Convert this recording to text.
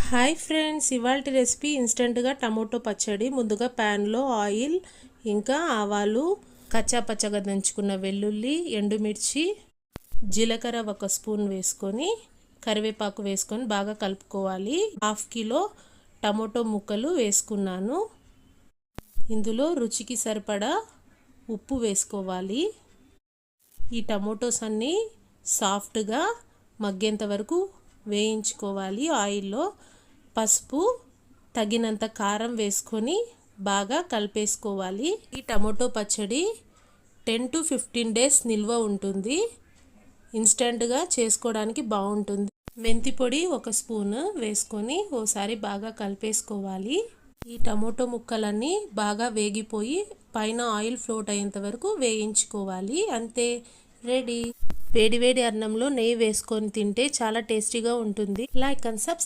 Hi friends, ఇవాల్టి recipe ఇన్స్టెంట్గా tomato పచ్చడి. ముందుగా ప్యాన్లో ఆయిల్, ఇంకా ఆవాలు, కచ్చా పచ్చగా దంచుకున్న వెల్లుల్లి, ఎండుమిర్చి, జీలకర్ర 1 స్పూన్ వేసుకొని కరివేపాకు వేసుకొని బాగా కలుపుకోవాలి. 1/2 కిలో టమోటో ముక్కలు వేసుకున్నాను. ఇందులో రుచికి సరిపడా ఉప్పు వేసుకోవాలి. ఈ టమోటోస్ అన్నీ సాఫ్ట్గా మగ్గేంత వరకు వేయించుకోవాలి. ఆయిల్లో పసుపు, తగినంత కారం వేసుకొని బాగా కలిపేసుకోవాలి. ఈ టమోటో పచ్చడి 10 to 15 డేస్ నిల్వ ఉంటుంది. ఇన్స్టెంట్గా చేసుకోవడానికి బాగుంటుంది. మెంతి పొడి 1 స్పూన్ వేసుకొని ఓసారి బాగా కలిపేసుకోవాలి. ఈ టమోటో ముక్కలన్నీ బాగా వేగిపోయి పైన ఆయిల్ ఫ్లోట్ అయ్యేంత వరకు వేయించుకోవాలి. అంతే, రెడీ. వేడివేడి అన్నంలో నెయ్యి వేసుకొని తింటే చాలా టేస్టీగా ఉంటుంది. Like and subscribe.